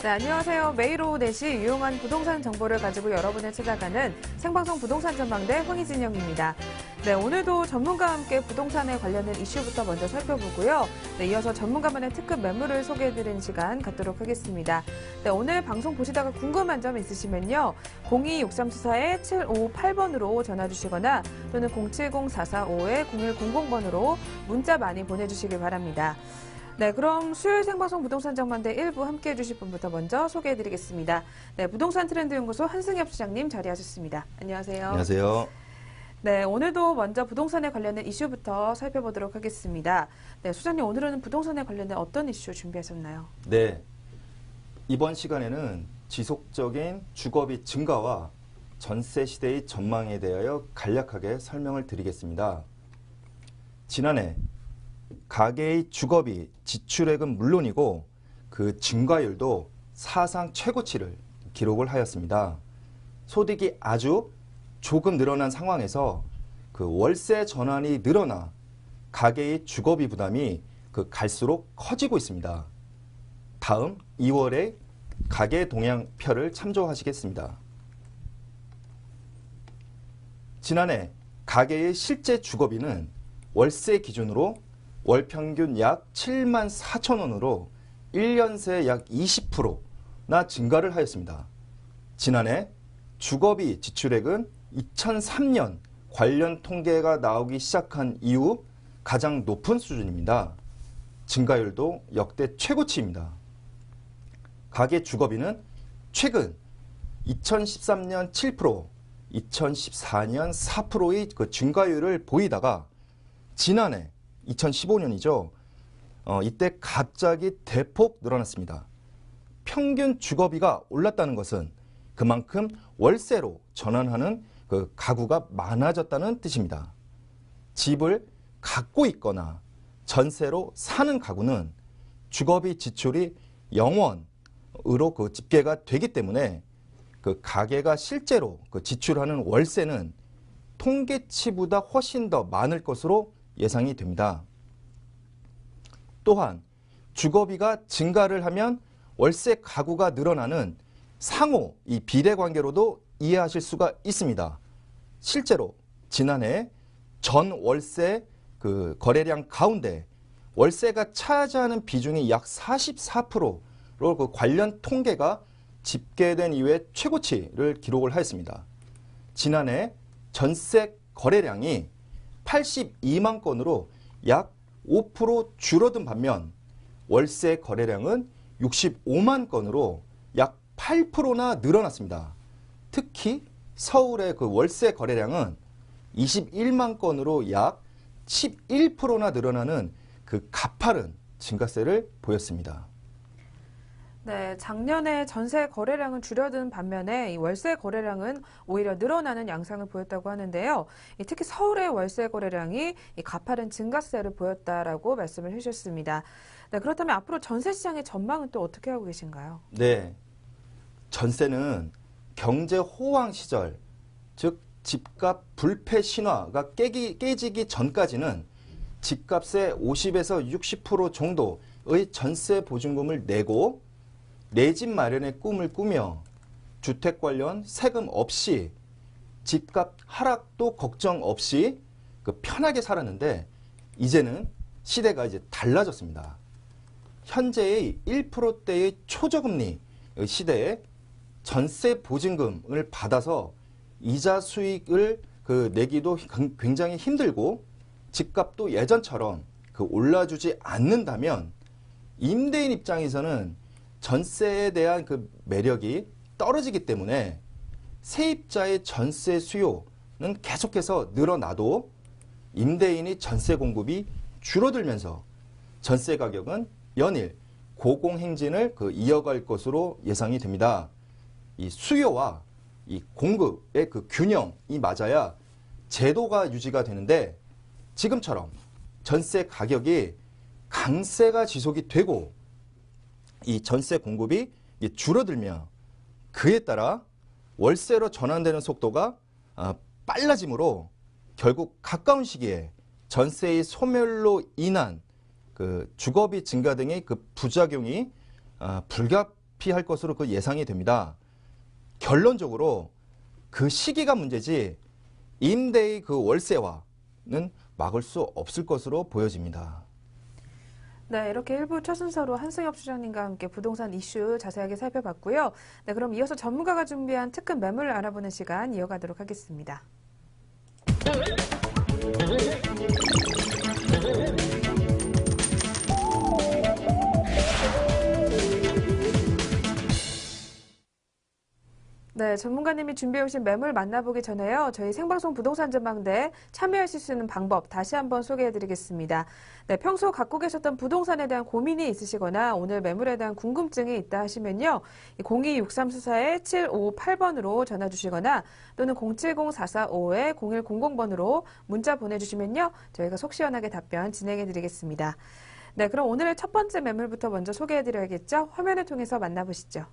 네, 안녕하세요. 매일 오후 4시 유용한 부동산 정보를 가지고 여러분을 찾아가는 생방송 부동산 전망대 황희진영입니다. 네, 오늘도 전문가와 함께 부동산에 관련된 이슈부터 먼저 살펴보고요. 네, 이어서 전문가만의 특급 매물을 소개해드리는 시간 갖도록 하겠습니다. 네, 오늘 방송 보시다가 궁금한 점 있으시면요. 026394-7558번으로 전화 주시거나 또는 070-445-0100번으로 문자 많이 보내주시길 바랍니다. 네, 그럼 수요일 생방송 부동산 전망대 1부 함께해 주실 분부터 먼저 소개해드리겠습니다. 네, 부동산 트렌드 연구소 한승엽 수장님 자리하셨습니다. 안녕하세요. 안녕하세요. 네, 오늘도 먼저 부동산에 관련된 이슈부터 살펴보도록 하겠습니다. 네, 수장님 오늘은 부동산에 관련된 어떤 이슈 준비하셨나요? 네, 이번 시간에는 지속적인 주거비 증가와 전세 시대의 전망에 대하여 간략하게 설명을 드리겠습니다. 지난해 가계의 주거비 지출액은 물론이고 그 증가율도 사상 최고치를 기록을 하였습니다. 소득이 아주 조금 늘어난 상황에서 그 월세 전환이 늘어나 가계의 주거비 부담이 갈수록 커지고 있습니다. 다음 2월의 가계 동향표를 참조하시겠습니다. 지난해 가계의 실제 주거비는 월세 기준으로 월 평균 약 7만 4천 원으로 1년 새 약 20%나 증가를 하였습니다. 지난해 주거비 지출액은 2003년 관련 통계가 나오기 시작한 이후 가장 높은 수준입니다. 증가율도 역대 최고치입니다. 가계 주거비는 최근 2013년 7%, 2014년 4%의 증가율을 보이다가 지난해 2015년이죠. 이때 갑자기 대폭 늘어났습니다. 평균 주거비가 올랐다는 것은 그만큼 월세로 전환하는 가구가 많아졌다는 뜻입니다. 집을 갖고 있거나 전세로 사는 가구는 주거비 지출이 0원으로 집계가 되기 때문에 가계가 실제로 지출하는 월세는 통계치보다 훨씬 더 많을 것으로 예상이 됩니다. 또한 주거비가 증가를 하면 월세 가구가 늘어나는 상호 이 비례관계로도 이해하실 수가 있습니다. 실제로 지난해 전 월세 거래량 가운데 월세가 차지하는 비중이 약 44%로 관련 통계가 집계된 이후에 최고치를 기록을 하였습니다. 지난해 전세 거래량이 82만 건으로 약 5% 줄어든 반면 월세 거래량은 65만 건으로 약 8%나 늘어났습니다. 특히 서울의 월세 거래량은 21만 건으로 약 11%나 늘어나는 가파른 증가세를 보였습니다. 네, 작년에 전세 거래량은 줄어든 반면에 이 월세 거래량은 오히려 늘어나는 양상을 보였다고 하는데요. 특히 서울의 월세 거래량이 이 가파른 증가세를 보였다라고 말씀을 해주셨습니다. 네, 그렇다면 앞으로 전세 시장의 전망은 또 어떻게 하고 계신가요? 네, 전세는 경제 호황 시절, 즉 집값 불패 신화가 깨지기 전까지는 집값의 50에서 60% 정도의 전세 보증금을 내고 내 집 마련의 꿈을 꾸며 주택 관련 세금 없이 집값 하락도 걱정 없이 편하게 살았는데 이제는 시대가 이제 달라졌습니다. 현재의 1%대의 초저금리 시대에 전세 보증금을 받아서 이자 수익을 내기도 굉장히 힘들고 집값도 예전처럼 올라주지 않는다면 임대인 입장에서는 전세에 대한 매력이 떨어지기 때문에 세입자의 전세 수요는 계속해서 늘어나도 임대인의 전세 공급이 줄어들면서 전세 가격은 연일 고공행진을 이어갈 것으로 예상이 됩니다. 이 수요와 이 공급의 균형이 맞아야 제도가 유지가 되는데 지금처럼 전세 가격이 강세가 지속이 되고 이 전세 공급이 줄어들며 그에 따라 월세로 전환되는 속도가 빨라지므로 결국 가까운 시기에 전세의 소멸로 인한 주거비 증가 등의 부작용이 도피할 것으로 그 예상이 됩니다. 결론적으로 그 시기가 문제지 임대의 그 월세화는 막을 수 없을 것으로 보여집니다. 네, 이렇게 일부 첫 순서로 한승엽 소장님과 함께 부동산 이슈 자세하게 살펴봤고요. 네, 그럼 이어서 전문가가 준비한 특급 매물을 알아보는 시간 이어가도록 하겠습니다. 네, 전문가님이 준비해 오신 매물 만나보기 전에요. 저희 생방송 부동산 전망대에 참여하실 수 있는 방법 다시 한번 소개해 드리겠습니다. 네, 평소 갖고 계셨던 부동산에 대한 고민이 있으시거나 오늘 매물에 대한 궁금증이 있다 하시면요. 026344-7558번으로 전화 주시거나 또는 070-445-0100번으로 문자 보내주시면요. 저희가 속 시원하게 답변 진행해 드리겠습니다. 네, 그럼 오늘의 첫 번째 매물부터 먼저 소개해 드려야겠죠? 화면을 통해서 만나보시죠.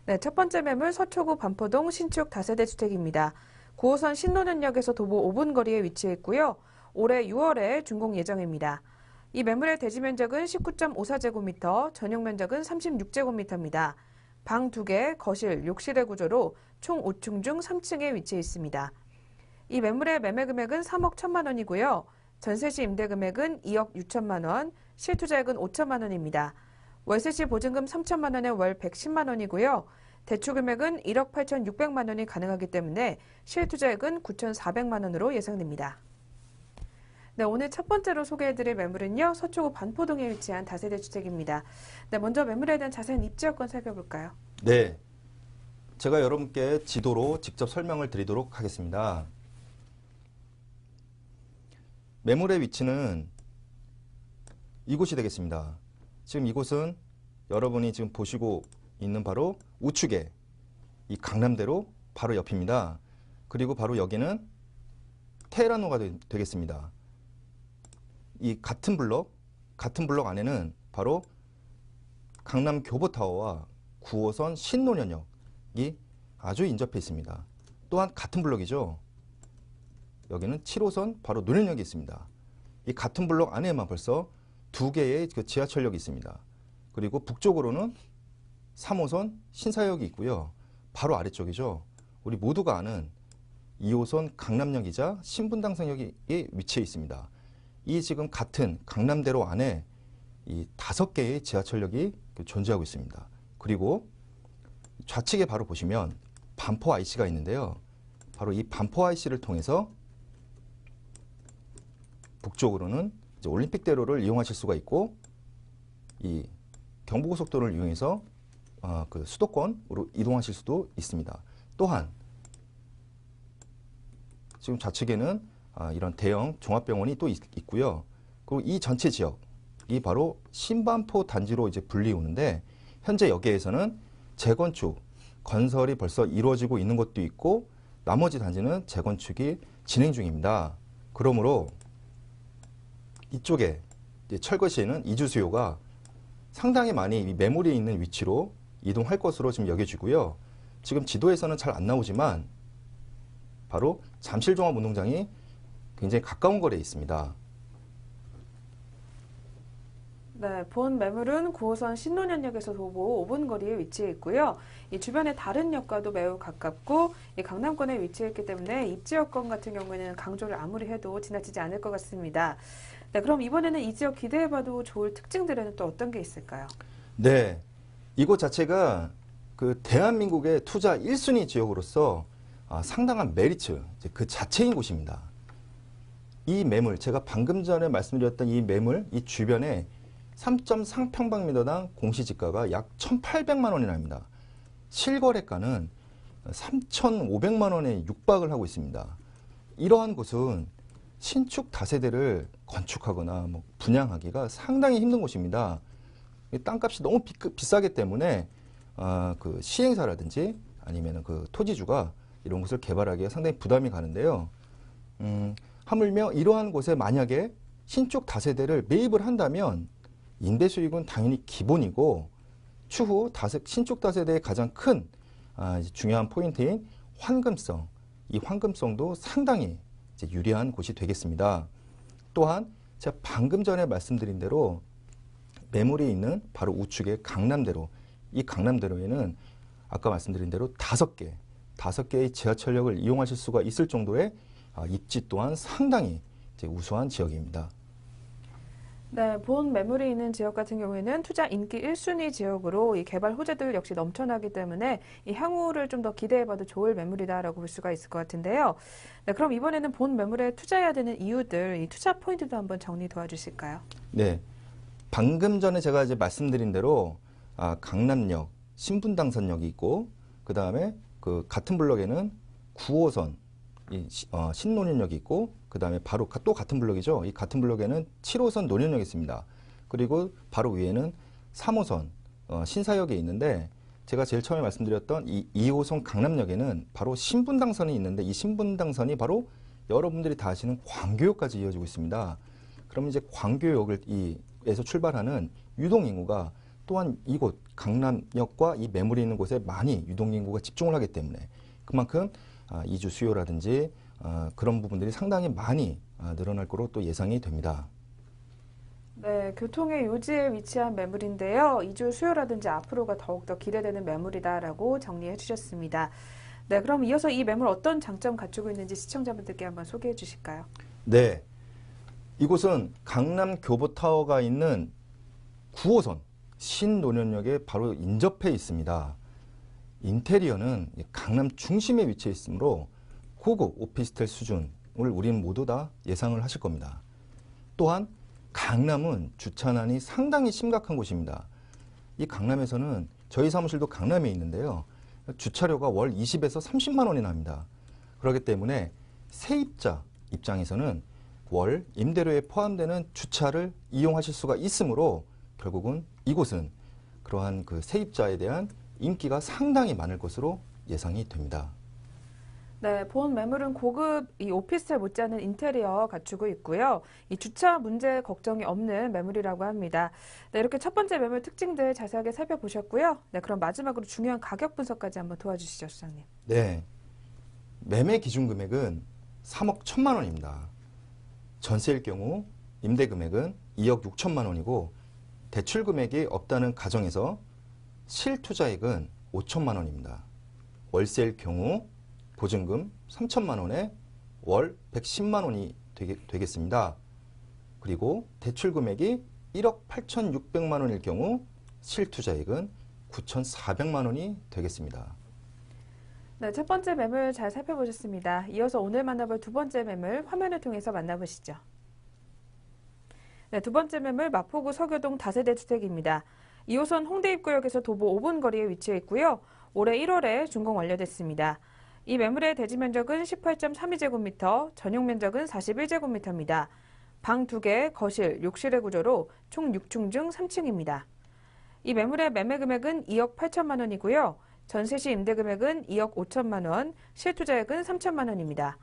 네, 첫 번째 매물 서초구 반포동 신축 다세대 주택입니다. 9호선 신논현역에서 도보 5분 거리에 위치해 있고요. 올해 6월에 준공 예정입니다. 이 매물의 대지 면적은 19.54제곱미터, 전용 면적은 36제곱미터입니다. 방 2개, 거실, 욕실의 구조로 총 5층 중 3층에 위치해 있습니다. 이 매물의 매매 금액은 3억 1천만 원이고요. 전세시 임대 금액은 2억 6천만 원, 실투자액은 5천만 원입니다. 월세시 보증금 3천만 원에 월 110만 원이고요. 대출 금액은 1억 8,600만 원이 가능하기 때문에 실투자액은 9,400만 원으로 예상됩니다. 네, 오늘 첫 번째로 소개해드릴 매물은요. 서초구 반포동에 위치한 다세대 주택입니다. 네, 먼저 매물에 대한 자세한 입지 여건 살펴볼까요? 네, 제가 여러분께 지도로 직접 설명을 드리도록 하겠습니다. 매물의 위치는 이곳이 되겠습니다. 지금 이곳은 여러분이 지금 보시고 있는 바로 우측에 이 강남대로 바로 옆입니다. 그리고 바로 여기는 테헤란로가 되겠습니다. 이 같은 블록 안에는 바로 강남 교보타워와 9호선 신논현역이 아주 인접해 있습니다. 또한 같은 블록이죠. 여기는 7호선 바로 논현역이 있습니다. 이 같은 블록 안에만 벌써 2개의 그 지하철역이 있습니다. 그리고 북쪽으로는 3호선 신사역이 있고요. 바로 아래쪽이죠. 우리 모두가 아는 2호선 강남역이자 신분당선역이 위치해 있습니다. 이 지금 같은 강남대로 안에 이 5개의 지하철역이 존재하고 있습니다. 그리고 좌측에 바로 보시면 반포 IC가 있는데요. 바로 이 반포 IC를 통해서 북쪽으로는 이제 올림픽대로를 이용하실 수가 있고 이 경부고속도로를 이용해서 그 수도권으로 이동하실 수도 있습니다. 또한 지금 좌측에는 이런 대형 종합병원이 또 있고요. 그리고 이 전체 지역이 바로 신반포 단지로 이제 불리우는데 현재 여기에서는 재건축 건설이 벌써 이루어지고 있는 것도 있고 나머지 단지는 재건축이 진행 중입니다. 그러므로 이쪽에 철거시에는 이주 수요가 상당히 많이 매물이 있는 위치로 이동할 것으로 지금 여겨지고요. 지금 지도에서는 잘 안 나오지만 바로 잠실종합운동장이 굉장히 가까운 거리에 있습니다. 네, 본 매물은 9호선 신논현역에서 도보 5분 거리에 위치해 있고요. 이 주변의 다른 역과도 매우 가깝고 이 강남권에 위치해 있기 때문에 입지 여건 같은 경우에는 강조를 아무리 해도 지나치지 않을 것 같습니다. 네, 그럼 이번에는 이 지역 기대해봐도 좋을 특징들에는 또 어떤 게 있을까요? 네, 이곳 자체가 그 대한민국의 투자 1순위 지역으로서 상당한 메리트, 그 자체인 곳입니다. 이 매물, 제가 방금 전에 말씀드렸던 이 매물, 이 주변에 3.3평방미터당 공시지가가 약 1,800만 원이나 합니다. 실거래가는 3,500만 원에 육박을 하고 있습니다. 이러한 곳은 신축 다세대를 건축하거나 분양하기가 상당히 힘든 곳입니다. 땅값이 너무 비싸기 때문에 그 시행사라든지 아니면 그 토지주가 이런 곳을 개발하기가 상당히 부담이 가는데요. 하물며 이러한 곳에 만약에 신축 다세대를 매입을 한다면 임대 수익은 당연히 기본이고 추후 신축 다세대의 가장 큰 중요한 포인트인 환금성, 이 환금성도 상당히 유리한 곳이 되겠습니다. 또한 제가 방금 전에 말씀드린 대로 매물이 있는 바로 우측의 강남대로 이 강남대로에는 아까 말씀드린 대로 5개의 지하철역을 이용하실 수가 있을 정도의 입지 또한 상당히 이제 우수한 지역입니다. 네, 본 매물이 있는 지역 같은 경우에는 투자 인기 1순위 지역으로 이 개발 호재들 역시 넘쳐나기 때문에 이 향후를 좀 더 기대해봐도 좋을 매물이다라고 볼 수가 있을 것 같은데요. 네, 그럼 이번에는 본 매물에 투자해야 되는 이유들, 이 투자 포인트도 한번 정리 도와주실까요? 네, 방금 전에 제가 이제 말씀드린 대로 강남역, 신분당선역이 있고 그 다음에 그 같은 블록에는 9호선 신논현역이 있고 그 다음에 바로 또 같은 블록이죠. 이 같은 블록에는 7호선 논현역이 있습니다. 그리고 바로 위에는 3호선 신사역이 있는데 제가 제일 처음에 말씀드렸던 이 2호선 강남역에는 바로 신분당선이 있는데 이 신분당선이 바로 여러분들이 다 아시는 광교역까지 이어지고 있습니다. 그럼 이제 광교역에서 출발하는 유동인구가 또한 이곳 강남역과 이 매물이 있는 곳에 많이 유동인구가 집중을 하기 때문에 그만큼 이주 수요라든지 그런 부분들이 상당히 많이 늘어날 거로 또 예상이 됩니다. 네, 교통의 요지에 위치한 매물인데요. 이주 수요라든지 앞으로가 더욱더 기대되는 매물이다라고 정리해 주셨습니다. 네, 그럼 이어서 이 매물 어떤 장점 갖추고 있는지 시청자분들께 한번 소개해 주실까요? 네, 이곳은 강남 교보타워가 있는 9호선 신논현역에 바로 인접해 있습니다. 인테리어는 강남 중심에 위치해 있으므로 고급 오피스텔 수준을 우리는 모두 다 예상을 하실 겁니다. 또한 강남은 주차난이 상당히 심각한 곳입니다. 이 강남에서는 저희 사무실도 강남에 있는데요. 주차료가 월 20에서 30만 원이나 합니다. 그렇기 때문에 세입자 입장에서는 월 임대료에 포함되는 주차를 이용하실 수가 있으므로 결국은 이곳은 그러한 그 세입자에 대한 인기가 상당히 많을 것으로 예상이 됩니다. 네, 본 매물은 고급 이 오피스텔 못지않은 인테리어 갖추고 있고요. 이 주차 문제 걱정이 없는 매물이라고 합니다. 네, 이렇게 첫 번째 매물 특징들 자세하게 살펴보셨고요. 네, 그럼 마지막으로 중요한 가격 분석까지 한번 도와주시죠, 수장님. 네, 매매 기준 금액은 3억 1천만 원입니다. 전세일 경우 임대 금액은 2억 6천만 원이고 대출 금액이 없다는 가정에서 실투자액은 5천만 원입니다. 월세일 경우 보증금 3천만 원에 월 110만 원이 되겠습니다. 그리고 대출 금액이 1억 8,600만 원일 경우 실투자액은 9,400만 원이 되겠습니다. 네, 첫 번째 매물 잘 살펴보셨습니다. 이어서 오늘 만나볼 두 번째 매물 화면을 통해서 만나보시죠. 네, 두 번째 매물 마포구 서교동 다세대 주택입니다. 2호선 홍대 입구역에서 도보 5분 거리에 위치해 있고요. 올해 1월에 준공 완료됐습니다. 이 매물의 대지 면적은 18.32제곱미터, 전용 면적은 41제곱미터입니다. 방 2개, 거실, 욕실의 구조로 총 6층 중 3층입니다. 이 매물의 매매 금액은 2억 8천만 원이고요. 전세 시 임대 금액은 2억 5천만 원, 실투자액은 3천만 원입니다.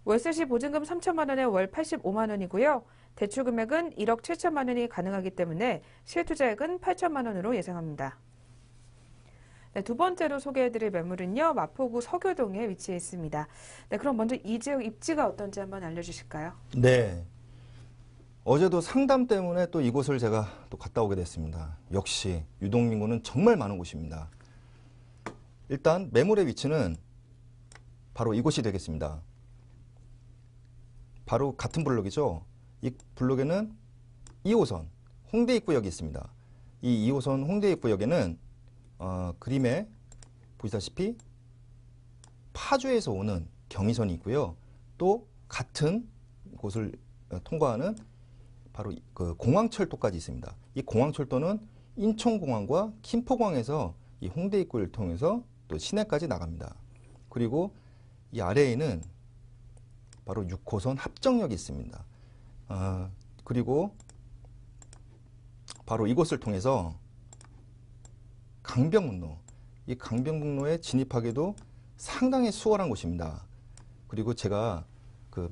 월세 시 보증금 3천만 원에 월 85만 원이고요. 대출 금액은 1억 7천만 원이 가능하기 때문에 실투자액은 8천만 원으로 예상합니다. 네, 두 번째로 소개해드릴 매물은요. 마포구 서교동에 위치해 있습니다. 네, 그럼 먼저 이 지역 입지가 어떤지 한번 알려주실까요? 네. 어제도 상담 때문에 또 이곳을 제가 또 갔다 오게 됐습니다. 역시 유동인구는 정말 많은 곳입니다. 일단 매물의 위치는 바로 이곳이 되겠습니다. 바로 같은 블록이죠. 이 블록에는 2호선 홍대 입구역이 있습니다. 이 2호선 홍대 입구역에는 그림에 보시다시피 파주에서 오는 경의선이 있고요. 또 같은 곳을 통과하는 바로 그 공항철도까지 있습니다. 이 공항철도는 인천공항과 김포공항에서 이 홍대 입구를 통해서 또 시내까지 나갑니다. 그리고 이 아래에는 바로 6호선 합정역이 있습니다. 그리고 바로 이곳을 통해서 강변북로, 이 강변북로에 진입하기도 상당히 수월한 곳입니다. 그리고 제가 그